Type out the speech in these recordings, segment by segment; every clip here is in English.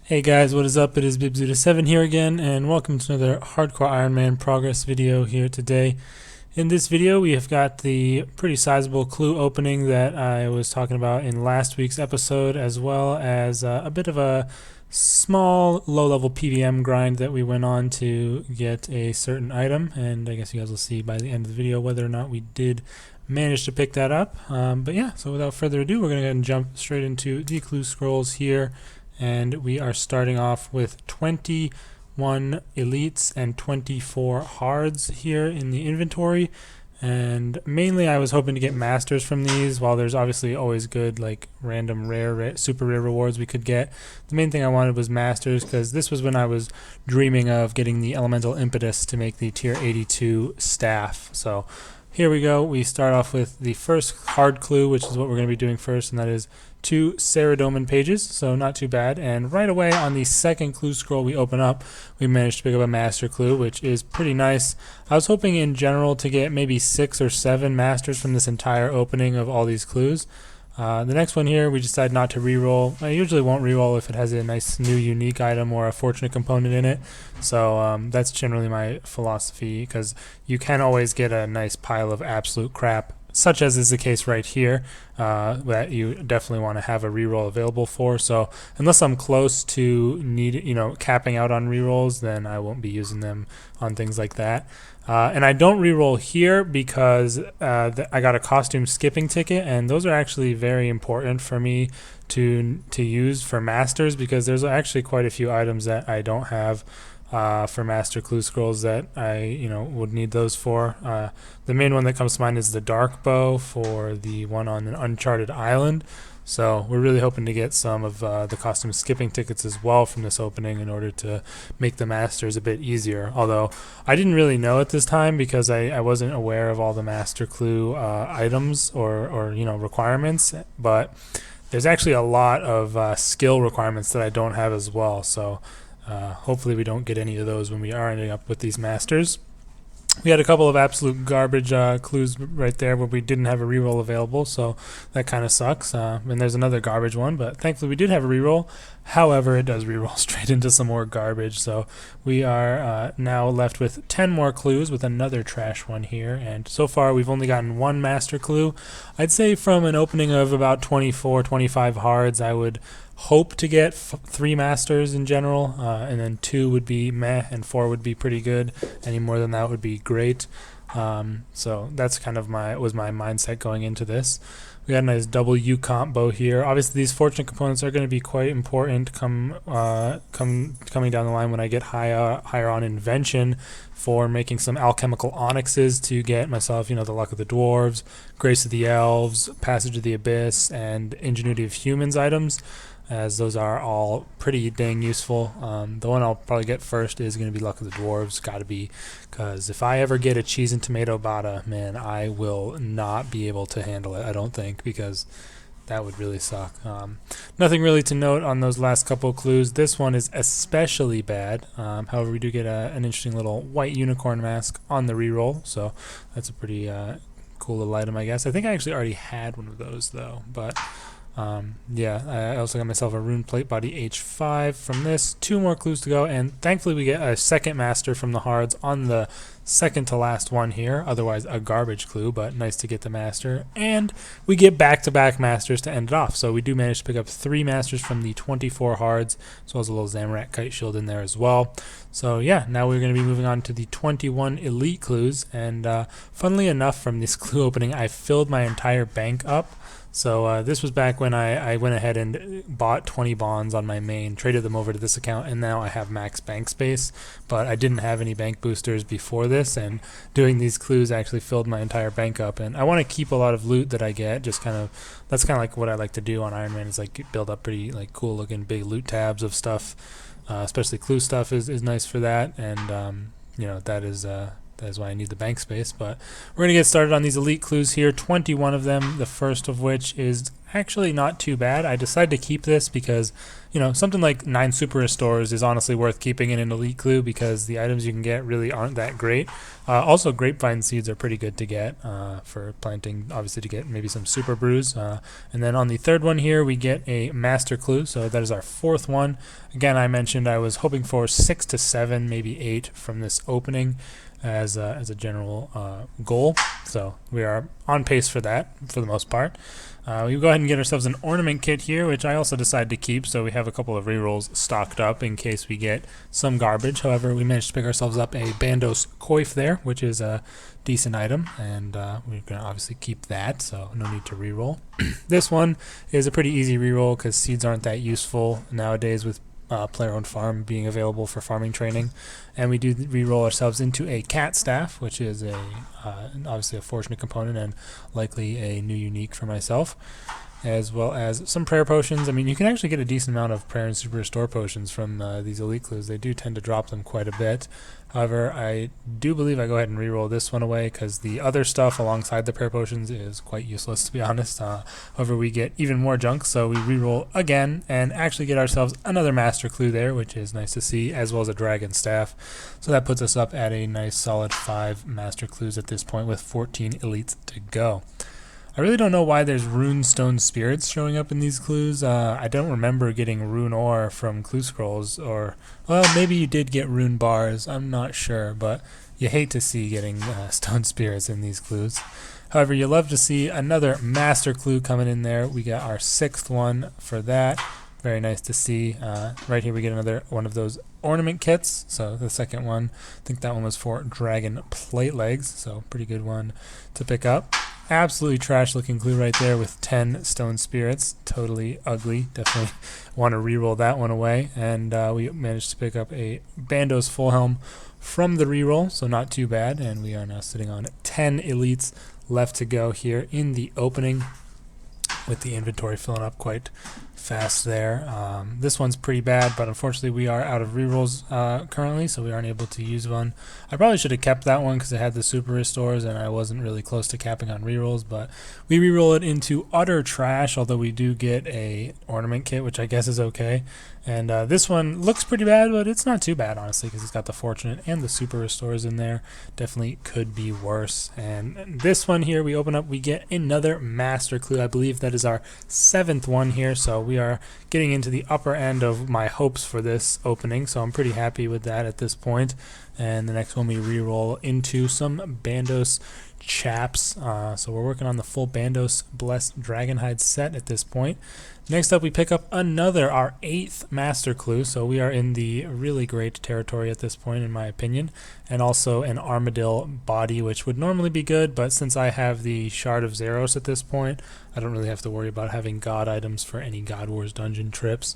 Hey guys, what is up? It is Bibzuda7 here again, and welcome to another Hardcore Iron Man progress video here today. In this video, we have got the pretty sizable clue opening that I was talking about in last week's episode, as well as a bit of a small low-level PVM grind that we went on to get a certain item, and I guess you guys will see by the end of the video whether or not we did manage to pick that up. But yeah, so without further ado, we're going to go ahead and jump straight into the clue scrolls here. And we are starting off with 21 elites and 24 hards here in the inventory. And mainly I was hoping to get masters from these. While there's obviously always good like random rare, super rare rewards we could get, the main thing I wanted was masters, because this was when I was dreaming of getting the elemental impetus to make the tier 82 staff. So here we go. We start off with the first hard clue, which is what we're going to be doing first, and that is 2 Ceradoman pages, so not too bad. And right away on the second clue scroll we open up, we managed to pick up a master clue, which is pretty nice. I was hoping in general to get maybe 6 or 7 masters from this entire opening of all these clues. The next one here, we decided not to reroll. I usually won't reroll if it has a nice new unique item or a fortunate component in it. So that's generally my philosophy, because you can always get a nice pile of absolute crap, such as is the case right here, that you definitely want to have a reroll available for. So unless I'm close to capping out on rerolls, then I won't be using them on things like that. And I don't reroll here because I got a costume skipping ticket, and those are actually very important for me to use for masters, because there's actually quite a few items that I don't have for master clue scrolls that I would need those for. The main one that comes to mind is the dark bow for the one on an uncharted island. So we're really hoping to get some of the costume skipping tickets as well from this opening in order to make the masters a bit easier. Although I didn't really know at this time, because I wasn't aware of all the master clue items or requirements, but there's actually a lot of skill requirements that I don't have as well. So hopefully we don't get any of those when we are ending up with these masters. We had a couple of absolute garbage clues right there where we didn't have a reroll available, so that kind of sucks. And there's another garbage one, but thankfully we did have a reroll. However, it does reroll straight into some more garbage, so we are now left with 10 more clues with another trash one here. And so far we've only gotten 1 master clue. I'd say from an opening of about 24, 25 hards, I would hope to get 3 masters in general, and then 2 would be meh, and 4 would be pretty good. Any more than that would be great. So that's kind of my mindset going into this. We got a nice double U comp bow here. Obviously these fortunate components are going to be quite important coming down the line when I get higher on invention for making some alchemical onyxes to get myself, the luck of the dwarves, grace of the elves, passage of the abyss, and ingenuity of humans items, as those are all pretty dang useful. The one I'll probably get first is going to be luck of the dwarves. Got to be, because if I ever get a cheese and tomato bata, man, I will not be able to handle it, I don't think, because that would really suck. Nothing really to note on those last couple of clues. This one is especially bad. However, we do get an interesting little white unicorn mask on the reroll, so that's a pretty cool little item, I guess. I think I actually already had one of those though, but yeah, I also got myself a rune plate body H5 from this. 2 more clues to go, and thankfully we get a second master from the hards on the second to last one here. Otherwise a garbage clue, but nice to get the master. And we get back-to-back masters to end it off. So we do manage to pick up 3 masters from the 24 hards, as well as a little Zamorak kite shield in there as well. So yeah, now we're going to be moving on to the 21 elite clues, and funnily enough, from this clue opening I filled my entire bank up. So this was back when I went ahead and bought 20 bonds on my main, traded them over to this account, and now I have max bank space. But I didn't have any bank boosters before this, and doing these clues actually filled my entire bank up. And I want to keep a lot of loot that I get. That's kind of like what I like to do on Iron Man, is like build up pretty like cool looking big loot tabs of stuff. Especially clue stuff is nice for that, and that is why I need the bank space. But we're going to get started on these elite clues here, 21 of them, the first of which is actually not too bad. I decided to keep this because, you know, something like 9 Super Restores is honestly worth keeping in an Elite Clue because the items you can get really aren't that great. Also, Grapevine Seeds are pretty good to get for planting, obviously to get maybe some Super Brews. And then on the third one here, we get a Master Clue, so that is our 4th one. Again, I mentioned I was hoping for 6 to 7, maybe 8 from this opening as a general goal. So we are on pace for that for the most part. We go ahead and get ourselves an ornament kit here, which I also decided to keep, so we have a couple of rerolls stocked up in case we get some garbage. However, we managed to pick ourselves up a Bandos Coif there, which is a decent item, and we're going to obviously keep that, so no need to reroll. This one is a pretty easy reroll because seeds aren't that useful nowadays with player-owned farm being available for farming training, and we do re-roll ourselves into a cat staff, which is a obviously a fortunate component and likely a new unique for myself, as well as some prayer potions. I mean, you can actually get a decent amount of prayer and super restore potions from these elite clues. They do tend to drop them quite a bit. However, I do believe I go ahead and re-roll this one away because the other stuff alongside the prayer potions is quite useless, to be honest. However, we get even more junk, so we re-roll again and actually get ourselves another master clue there, which is nice to see, as well as a dragon staff. So that puts us up at a nice solid 5 master clues at this point with 14 elites to go. I really don't know why there's rune stone spirits showing up in these clues. I don't remember getting rune ore from clue scrolls, or, well, maybe you did get rune bars, I'm not sure, but you hate to see getting stone spirits in these clues. However, you love to see another master clue coming in there. We got our 6th one for that. Very nice to see. Right here we get another one of those ornament kits. So the second one, I think that one was for dragon plate legs, so pretty good one to pick up. Absolutely trash looking clue right there with 10 stone spirits. Totally ugly. Definitely want to reroll that one away. And we managed to pick up a Bandos full helm from the reroll, so not too bad. And we are now sitting on 10 elites left to go here in the opening, with the inventory filling up quite fast there. This one's pretty bad, but unfortunately we are out of rerolls currently, so we aren't able to use one. I probably should have kept that one because it had the super restores and I wasn't really close to capping on rerolls, but we reroll it into utter trash, although we do get a ornament kit, which I guess is okay. And this one looks pretty bad, but it's not too bad, honestly, because it's got the fortunate and the super restores in there. Definitely could be worse. And this one here, we open up, we get another master clue. I believe that is our 7th one here, so we are getting into the upper end of my hopes for this opening, so I'm pretty happy with that at this point. And the next one we re-roll into some Bandos chaps. So we're working on the full Bandos Blessed Dragonhide set at this point. Next up we pick up our 8th master clue, so we are in the really great territory at this point in my opinion, and also an Armadillo body, which would normally be good, but since I have the Shard of Zeros at this point, I don't really have to worry about having god items for any God Wars dungeon trips.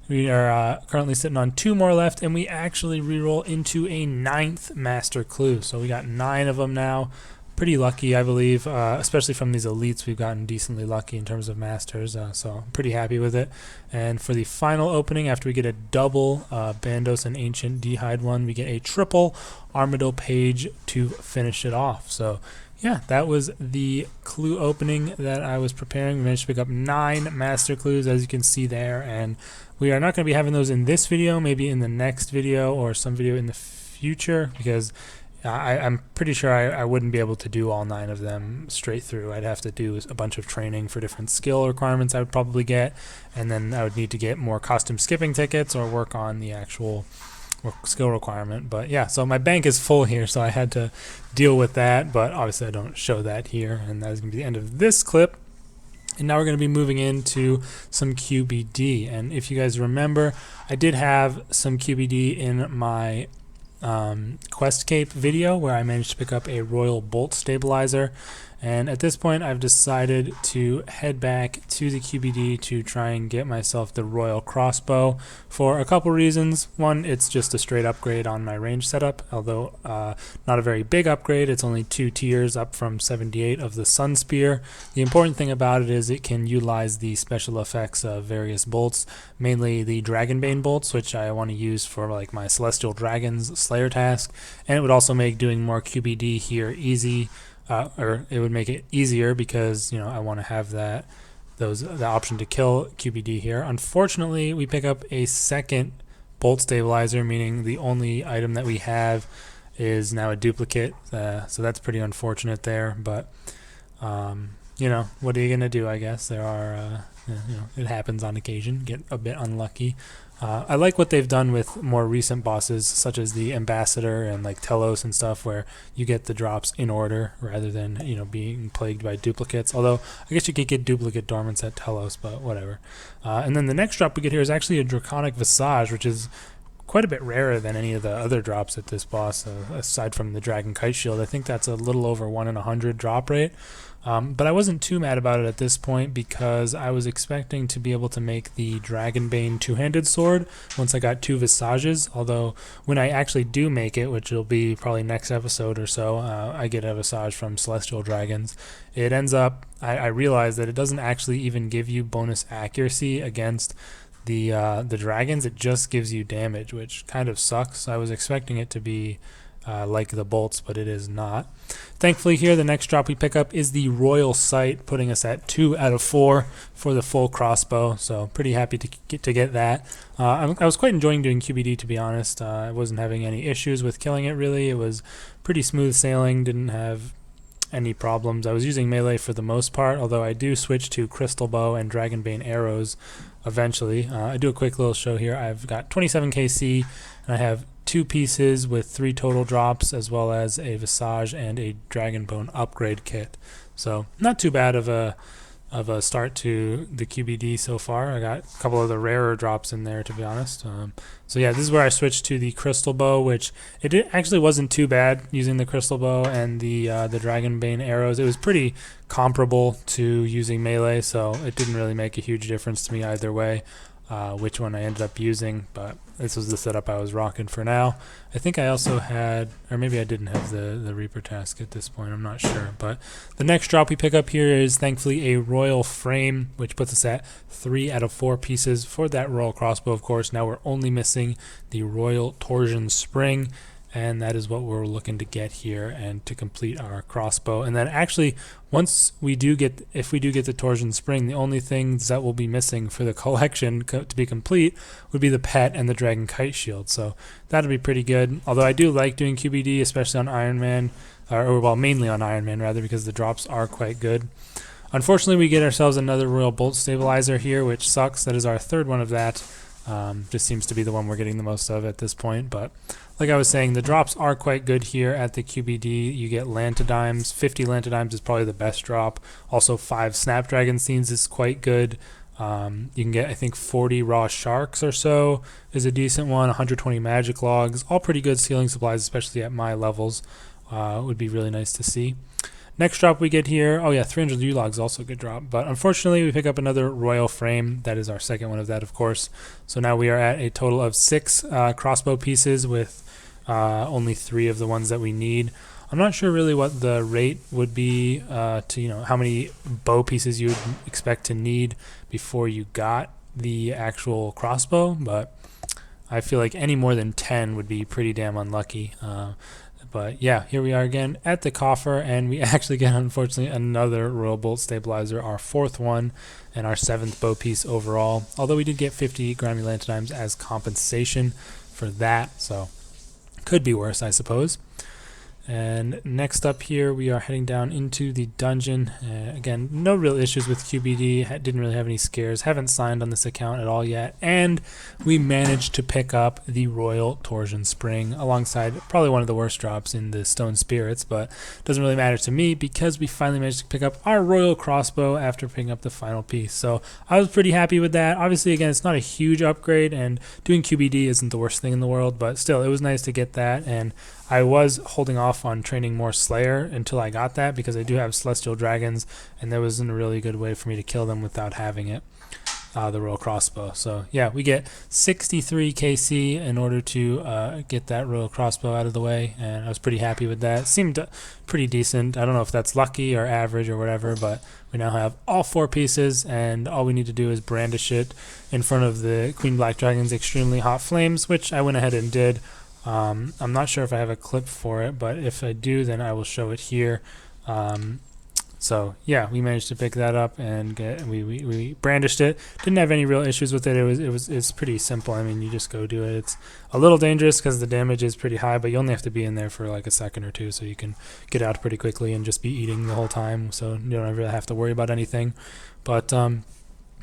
We are currently sitting on 2 more left, and we actually reroll into a 9th master clue, so we got 9 of them now. Pretty lucky, I believe, especially from these elites. We've gotten decently lucky in terms of masters, so I'm pretty happy with it. And for the final opening, after we get a double Bandos and Ancient D'hide one, we get a triple Armadillo page to finish it off. So yeah, that was the clue opening that I was preparing. We managed to pick up 9 master clues, as you can see there, and we are not going to be having those in this video, maybe in the next video or some video in the future, because I'm pretty sure I wouldn't be able to do all 9 of them straight through. I'd have to do a bunch of training for different skill requirements I would probably get, and then I would need to get more costume skipping tickets or work on the actual skill requirement. But yeah, so my bank is full here, so I had to deal with that, but obviously I don't show that here, and that is going to be the end of this clip. And now we're going to be moving into some QBD, and if you guys remember, I did have some QBD in my Quest Cape video where I managed to pick up a Royal Bolt Stabilizer, and at this point I've decided to head back to the QBD to try and get myself the Royal Crossbow for a couple reasons. One, it's just a straight upgrade on my range setup, although not a very big upgrade. It's only 2 tiers up from 78 of the Sun Spear. The important thing about it is it can utilize the special effects of various bolts, mainly the Dragonbane bolts, which I want to use for like my Celestial Dragons Slayer task, and it would also make doing more QBD here easy. Or it would make it easier because, you know, I want to have that the option to kill QBD here. Unfortunately, we pick up a second bolt stabilizer, meaning the only item that we have is now a duplicate. So that's pretty unfortunate there. But you know, what are you gonna do? I guess there are you know, it happens on occasion. Get a bit unlucky. I like what they've done with more recent bosses, such as the Ambassador and like Telos and stuff, where you get the drops in order rather than, you know, being plagued by duplicates. Although I guess you could get duplicate dormants at Telos, but whatever. And then the next drop we get here is actually a Draconic Visage, which is quite a bit rarer than any of the other drops at this boss, aside from the Dragon Kite Shield. I think that's a little over 1 in 100 drop rate. But I wasn't too mad about it at this point because I was expecting to be able to make the Dragonbane two-handed sword once I got 2 Visages, although when I actually do make it, which will be probably next episode or so, I get a Visage from Celestial Dragons. It ends up, I realize that it doesn't actually even give you bonus accuracy against the dragons. It just gives you damage, which kind of sucks. I was expecting it to be like the bolts, but it is not. Thankfully here, the next drop we pick up is the Royal Sight, putting us at 2 out of 4 for the full crossbow, so pretty happy to get that. I was quite enjoying doing QBD, to be honest. I wasn't having any issues with killing it, really. It was pretty smooth sailing, didn't have any problems. I was using melee for the most part, although I do switch to Crystal Bow and Dragonbane arrows eventually. I do a quick little show here. I've got 27 KC, and I have 2 pieces with 3 total drops, as well as a Visage and a Dragonbone upgrade kit. So not too bad of a start to the QBD so far. I got a couple of the rarer drops in there, to be honest. So yeah, this is where I switched to the Crystal Bow, which it actually wasn't too bad using the Crystal Bow and the Dragonbane arrows. It was pretty comparable to using melee, so it didn't really make a huge difference to me either way which one I ended up using, but this was the setup I was rocking for now. I think I also had, or maybe I didn't have the Reaper task at this point, I'm not sure. But the next drop we pick up here is thankfully a Royal Frame, which puts us at 3 out of 4 pieces for that Royal Crossbow, of course. Now we're only missing the Royal Torsion Spring, and that is what we're looking to get here and to complete our crossbow. And then actually, once we do get, if we do get the Torsion Spring, the only things that will be missing for the collection to be complete would be the pet and the Dragon Kite Shield. So that'll be pretty good. Although I do like doing QBD, especially on Iron Man, or well, mainly on Iron Man rather, because the drops are quite good. Unfortunately, we get ourselves another Royal Bolt Stabilizer here, which sucks. That is our third one of that. Just seems to be the one we're getting the most of at this point, but like I was saying, the drops are quite good here at the QBD. You get Lantidimes. 50 Lantidimes is probably the best drop. Also 5 Snapdragon Scenes is quite good. You can get, I think, 40 Raw Sharks or so is a decent one. 120 Magic Logs, all pretty good sealing supplies, especially at my levels. Would be really nice to see. Next drop we get here, oh yeah, 300 U-Logs, also a good drop. But unfortunately, we pick up another Royal Frame. That is our second one of that, of course. So now we are at a total of 6 crossbow pieces with only 3 of the ones that we need. I'm not sure really what the rate would be to, you know, how many bow pieces you would expect to need before you got the actual crossbow, but I feel like any more than 10 would be pretty damn unlucky. But yeah, here we are again at the coffer, and we actually get, unfortunately, another Royal Bolt Stabilizer, our 4th one, and our 7th bow piece overall. Although we did get 50 Grimy Lantidimes as compensation for that, so could be worse, I suppose. And next up here, we are heading down into the dungeon. Again, no real issues with QBD. Didn't really have any scares. Haven't signed on this account at all yet. And we managed to pick up the Royal Torsion Spring alongside probably one of the worst drops in the Stone Spirits, but doesn't really matter to me because we finally managed to pick up our Royal Crossbow after picking up the final piece. So I was pretty happy with that. Obviously, again, it's not a huge upgrade, and doing QBD isn't the worst thing in the world, but still, it was nice to get that. And I was holding off on training more Slayer until I got that because I do have Celestial Dragons, and there wasn't a really good way for me to kill them without having it, the Royal Crossbow. So yeah, we get 63 KC in order to get that Royal Crossbow out of the way, and I was pretty happy with that. It seemed pretty decent. I don't know if that's lucky or average or whatever, but we now have all 4 pieces, and all we need to do is brandish it in front of the Queen Black Dragon's extremely hot flames, which I went ahead and did. I'm not sure if I have a clip for it, but if I do, then I will show it here. So yeah, we managed to pick that up and we brandished it. Didn't have any real issues with it. It's pretty simple. I mean, you just go do it. It's a little dangerous because the damage is pretty high, but you only have to be in there for like a second or two, so you can get out pretty quickly and just be eating the whole time. So you don't really have to worry about anything. But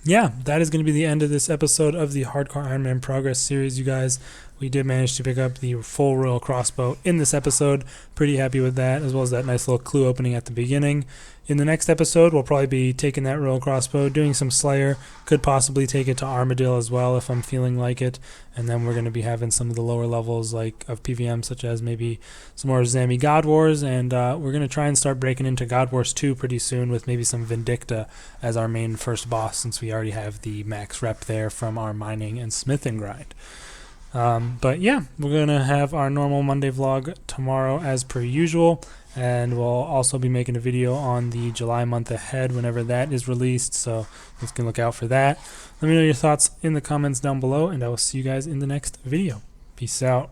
yeah, that is going to be the end of this episode of the Hardcore Iron Man Progress series, you guys. We did manage to pick up the full royal crossbow in this episode. Pretty happy with that, as well as that nice little clue opening at the beginning. In the next episode, we'll probably be taking that royal crossbow, doing some Slayer. Could possibly take it to Armadillo as well if I'm feeling like it. And then we're going to be having some of the lower levels like of PVM, such as maybe some more Zami God Wars. And we're going to try and start breaking into God Wars 2 pretty soon with maybe some Vindicta as our main first boss, since we already have the max rep there from our mining and smithing grind. But yeah, we're going to have our normal Monday vlog tomorrow as per usual, and we'll also be making a video on the July month ahead whenever that is released, so you can look out for that. Let me know your thoughts in the comments down below, and I will see you guys in the next video. Peace out.